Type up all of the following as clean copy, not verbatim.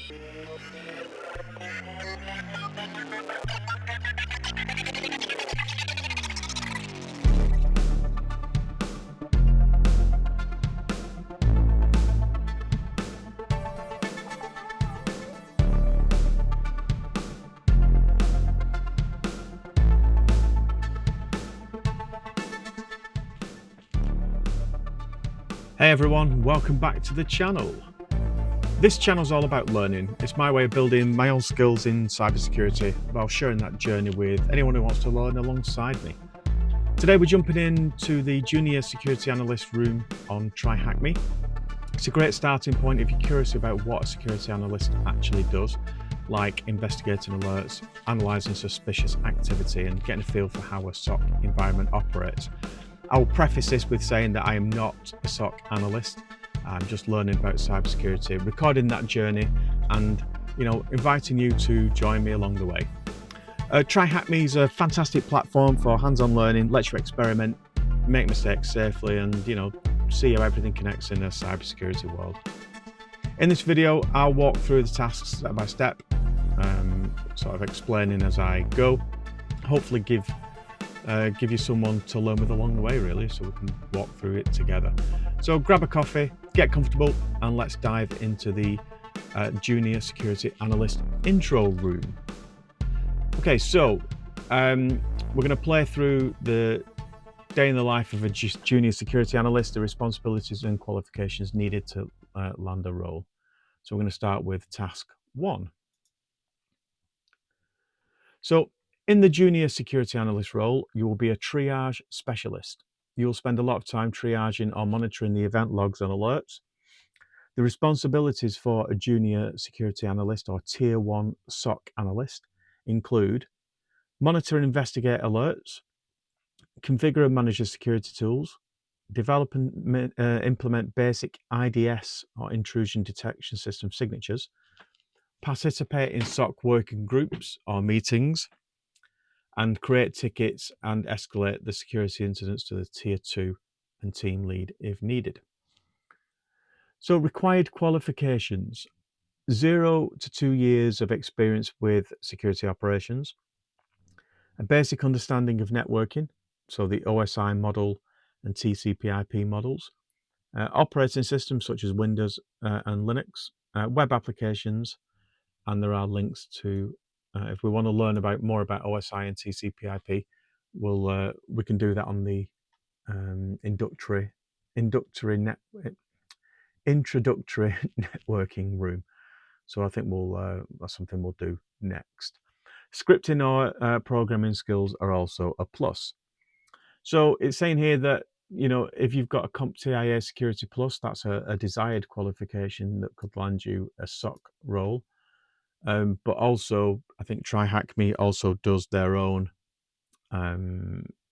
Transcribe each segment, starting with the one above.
Hey everyone, welcome back to the channel. This channel is all about learning. It's my way of building my own skills in cybersecurity while sharing that journey with anyone who wants to learn alongside me. Today we're jumping into the Junior Security Analyst room on tryhackme. It's a great starting point if you're curious about what a security analyst actually does, like investigating alerts, analysing suspicious activity and getting a feel for how a SOC environment operates. I'll preface this with saying that I am not a SOC analyst. I'm just learning about cybersecurity, recording that journey and, inviting you to join me along the way. tryhackme is a fantastic platform for hands-on learning, lets you experiment, make mistakes safely and, see how everything connects in a cybersecurity world. In this video, I'll walk through the tasks step by step, sort of explaining as I go, hopefully give you someone to learn with along the way, really, so we can walk through it together. So grab a coffee, get comfortable, and let's dive into the Junior Security Analyst intro room. Okay, so we're going to play through the day in the life of a Junior Security Analyst, the responsibilities and qualifications needed to land a role. So we're going to start with task 1. So in the Junior Security Analyst role, you will be a triage specialist. You will spend a lot of time triaging or monitoring the event logs and alerts. The responsibilities for a Junior Security Analyst or Tier 1 SOC Analyst include monitor and investigate alerts, configure and manage the security tools, develop and implement basic IDS or intrusion detection system signatures, participate in SOC working groups or meetings, and create tickets and escalate the security incidents to the Tier 2 and team lead if needed. So required qualifications: 0 to 2 years of experience with security operations, a basic understanding of networking, so the OSI model and TCP/IP models, operating systems such as Windows and Linux, web applications, and there are links to if we want to learn more about OSI and TCP/IP, we can do that on the introductory networking room. So I think that's something we'll do next. Scripting or programming skills are also a plus. So it's saying here that if you've got a CompTIA Security Plus, that's a desired qualification that could land you a SOC role. But also, I think tryhackme also does their own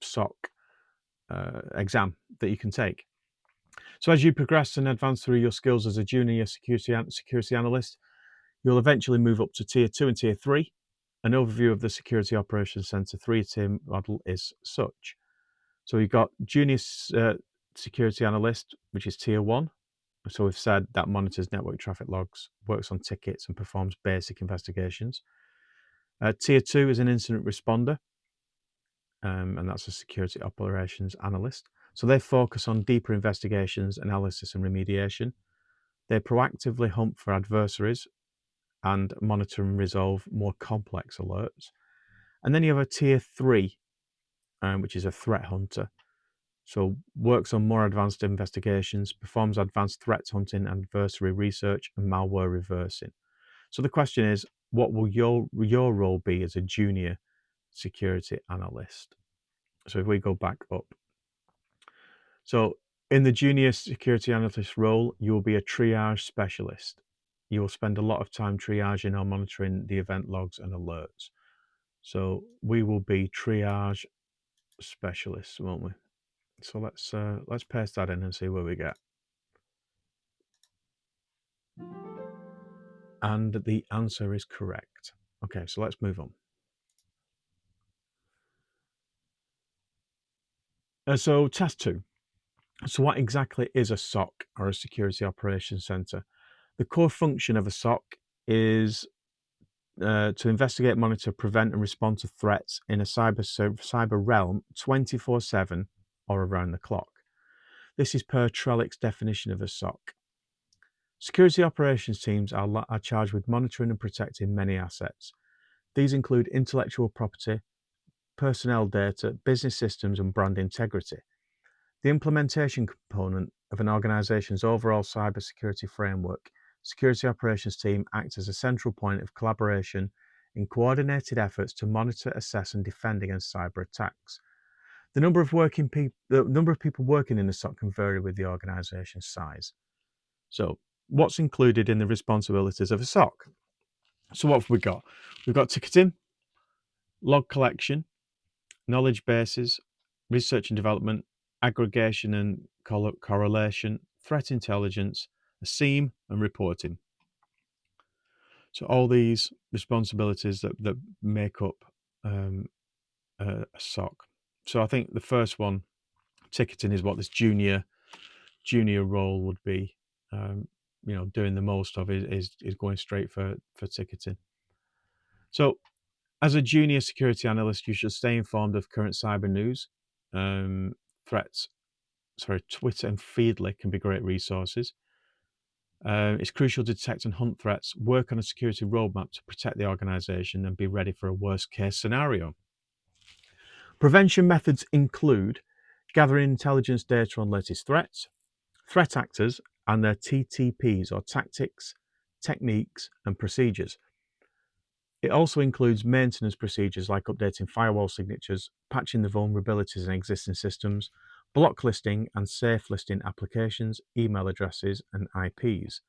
SOC exam that you can take. So as you progress and advance through your skills as a junior security analyst, you'll eventually move up to Tier 2 and Tier 3. An overview of the Security Operations Center 3-tier model is such. So you've got Junior Security Analyst, which is Tier 1. So we've said that monitors network traffic logs, works on tickets and performs basic investigations. Tier 2 is an incident responder, and that's a security operations analyst. So they focus on deeper investigations, analysis and remediation. They proactively hunt for adversaries and monitor and resolve more complex alerts. And then you have a Tier 3, which is a threat hunter. So works on more advanced investigations, performs advanced threat hunting, adversary research, and malware reversing. So the question is, what will your role be as a junior security analyst? So if we go back up. So in the junior security analyst role, you will be a triage specialist. You will spend a lot of time triaging or monitoring the event logs and alerts. So we will be triage specialists, won't we? So let's paste that in and see where we get. And the answer is correct. Okay, so let's move on. So task 2. So what exactly is a SOC, or a Security Operations Center? The core function of a SOC is to investigate, monitor, prevent, and respond to threats in a cyber realm 24/7 or around the clock. This is per Trellick's definition of a SOC. Security operations teams are charged with monitoring and protecting many assets. These include intellectual property, personnel data, business systems, and brand integrity. The implementation component of an organization's overall cybersecurity framework, security operations team acts as a central point of collaboration in coordinated efforts to monitor, assess, and defend against cyber attacks. The number of people working in the SOC can vary with the organization's size. So, what's included in the responsibilities of a SOC? So, what have we got? We've got ticketing, log collection, knowledge bases, research and development, aggregation and correlation, threat intelligence, a SIEM, and reporting. So all these responsibilities that make up a SOC. So I think the first one, ticketing, is what this junior role would be. Doing the most of is going straight for ticketing. So as a junior security analyst, you should stay informed of current cyber news, threats. Twitter and Feedly can be great resources. It's crucial to detect and hunt threats, work on a security roadmap to protect the organization, and be ready for a worst case scenario. Prevention methods include gathering intelligence data on latest threats, threat actors and their TTPs, or tactics, techniques, and procedures. It also includes maintenance procedures like updating firewall signatures, patching the vulnerabilities in existing systems, blocklisting and safe listing applications, email addresses, and IPs.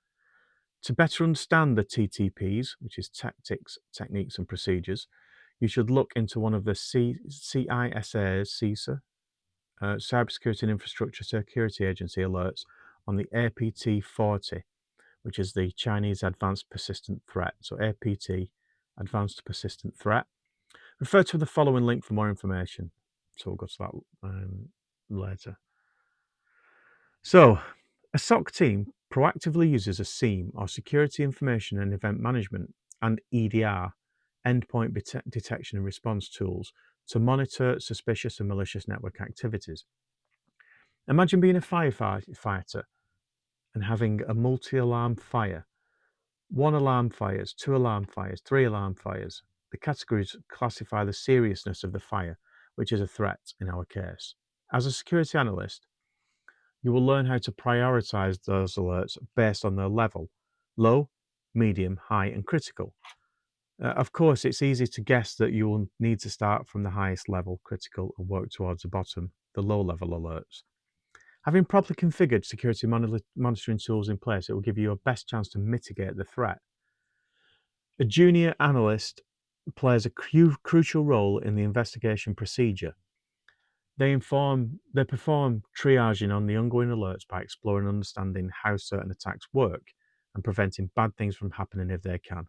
To better understand the TTPs, which is tactics, techniques, and procedures, you should look into one of the CISA's Cybersecurity and Infrastructure Security Agency alerts on the APT 40, which is the Chinese Advanced Persistent Threat. So APT, Advanced Persistent Threat. Refer to the following link for more information. So we'll go to that later. So a SOC team proactively uses a SIEM, or Security Information and Event Management, and EDR, Endpoint Detection and Response tools, to monitor suspicious and malicious network activities. Imagine being a firefighter and having a multi-alarm fire. 1 alarm fires, 2 alarm fires, 3 alarm fires. The categories classify the seriousness of the fire, which is a threat in our case. As a security analyst, you will learn how to prioritize those alerts based on their level: low, medium, high, and critical. Of course, it's easy to guess that you will need to start from the highest level, critical, and work towards the bottom, the low-level alerts. Having properly configured security monitoring tools in place, it will give you your best chance to mitigate the threat. A junior analyst plays a crucial role in the investigation procedure. They perform triaging on the ongoing alerts by exploring and understanding how certain attacks work and preventing bad things from happening if they can.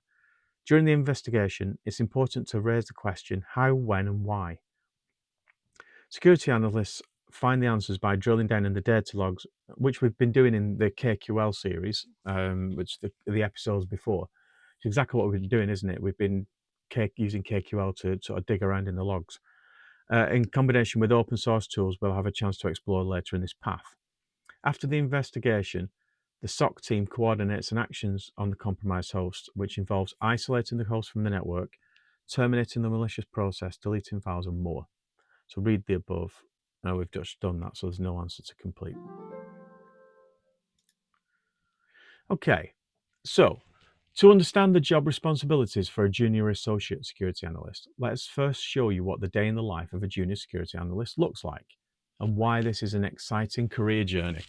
During the investigation, it's important to raise the question how, when, and why. Security analysts find the answers by drilling down in the data logs, which we've been doing in the KQL series, which the episodes before. It's exactly what we've been doing, isn't it? We've been using KQL to sort of dig around in the logs. In combination with open source tools, we'll have a chance to explore later in this path. After the investigation, the SOC team coordinates and actions on the compromised host, which involves isolating the host from the network, terminating the malicious process, deleting files, and more. So read the above. We've just done that, so there's no answer to complete. Okay, so to understand the job responsibilities for a junior associate security analyst, let's first show you what the day in the life of a junior security analyst looks like and why this is an exciting career journey.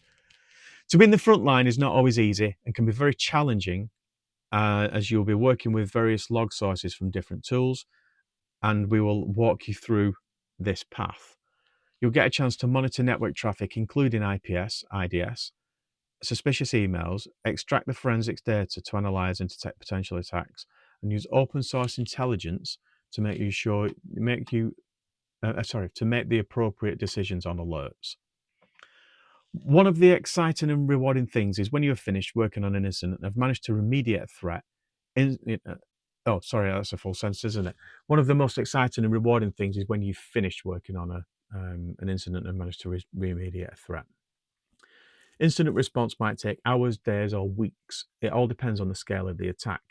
To be in the front line is not always easy and can be very challenging, as you'll be working with various log sources from different tools, and we will walk you through this path. You'll get a chance to monitor network traffic, including IPS, IDS, suspicious emails, extract the forensics data to analyze and detect potential attacks, and use open source intelligence to make the appropriate decisions on alerts. One of the exciting and rewarding things is when you have finished working on an incident and have managed to remediate a threat, Oh, sorry, that's a full sentence, isn't it? One of the most exciting and rewarding things is when you've finished working on an incident and managed to remediate a threat. Incident response might take hours, days, or weeks. It all depends on the scale of the attack.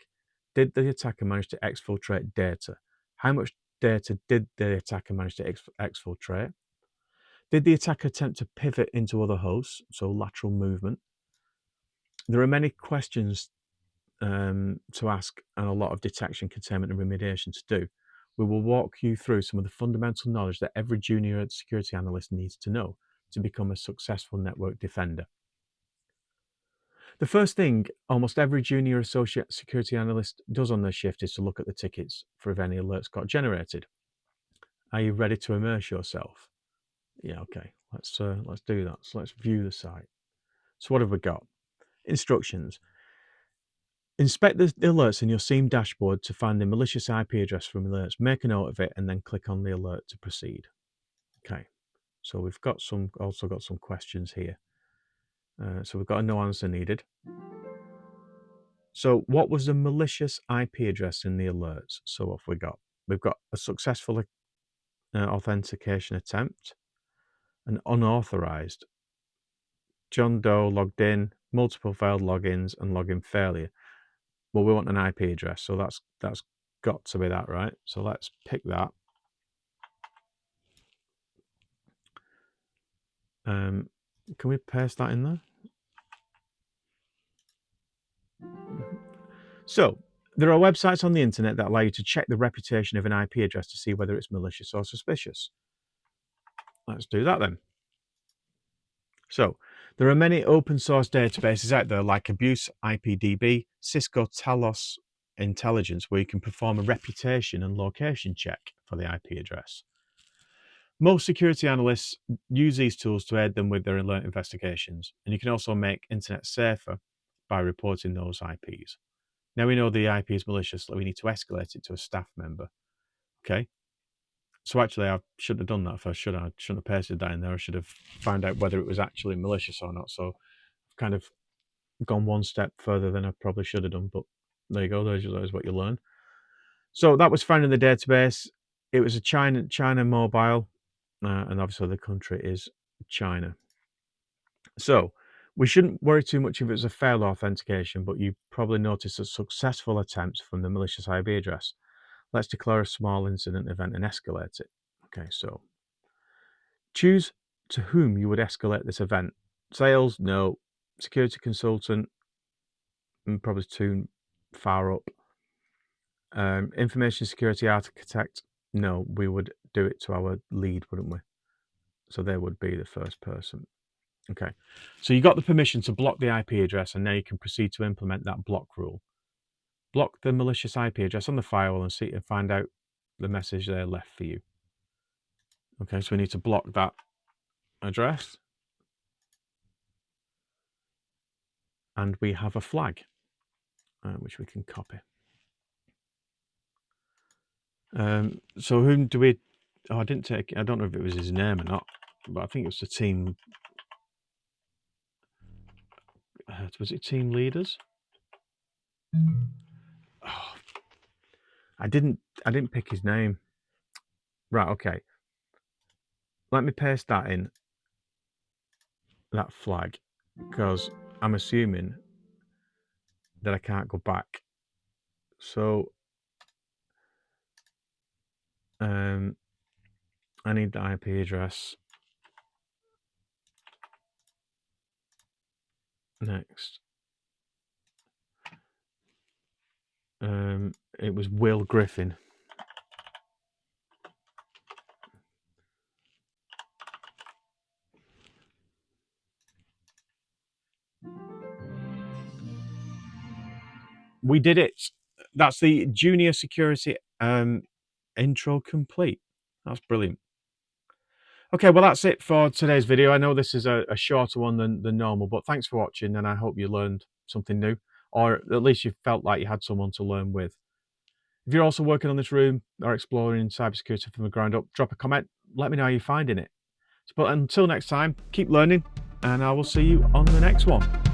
Did the attacker manage to exfiltrate data? How much data did the attacker manage to exfiltrate? Did the attacker attempt to pivot into other hosts, so lateral movement? There are many questions to ask and a lot of detection, containment, and remediation to do. We will walk you through some of the fundamental knowledge that every junior security analyst needs to know to become a successful network defender. The first thing almost every junior associate security analyst does on their shift is to look at the tickets for if any alerts got generated. Are you ready to immerse yourself? Yeah, okay. Let's do that. So let's view the site. So what have we got? Instructions. Inspect the alerts in your SIEM dashboard to find the malicious IP address from alerts. Make a note of it and then click on the alert to proceed. Okay. So we've got also got some questions here. So we've got a no answer needed. So what was the malicious IP address in the alerts? So what have we got? We've got a successful authentication attempt, an unauthorized, John Doe logged in, multiple failed logins, and login failure. Well, we want an IP address, so that's got to be that, right? So let's pick that. Can we paste that in there? So there are websites on the internet that allow you to check the reputation of an IP address to see whether it's malicious or suspicious. Let's do that then. So there are many open source databases out there like Abuse IPDB, Cisco Talos Intelligence, where you can perform a reputation and location check for the IP address. Most security analysts use these tools to aid them with their alert investigations, and you can also make internet safer by reporting those IPs. Now we know the IP is malicious, so we need to escalate it to a staff member. Okay. So actually, I shouldn't have done that first, should I? I shouldn't have pasted that in there. I should have found out whether it was actually malicious or not. So I've kind of gone one step further than I probably should have done, but there you go. There's what you learn. So that was found in the database. It was a China mobile, and obviously the country is China. So we shouldn't worry too much if it was a failed authentication, but you probably noticed a successful attempt from the malicious IP address. Let's declare a small incident event and escalate it. Okay, so choose to whom you would escalate this event. Sales, no. Security consultant, probably too far up. Information security architect, no. We would do it to our lead, wouldn't we? So they would be the first person. Okay, so you got the permission to block the IP address, and now you can proceed to implement that block rule. Block the malicious IP address on the firewall and find out the message they left for you. Okay, so we need to block that address, and we have a flag which we can copy. So whom do we? Oh, I didn't take. I don't know if it was his name or not, but I think it was the team. Was it team leaders? Oh, I didn't pick his name. Right. Okay. Let me paste that in. That flag, because I'm assuming that I can't go back. So I need the IP address. Next. It was Will Griffin. We did it. That's the junior security intro complete. That's brilliant. Okay, well, that's it for today's video. I know this is a shorter one than normal, but thanks for watching, and I hope you learned something new, or at least you felt like you had someone to learn with. If you're also working on this room or exploring cybersecurity from the ground up, drop a comment. Let me know how you're finding it. But until next time, keep learning, and I will see you on the next one.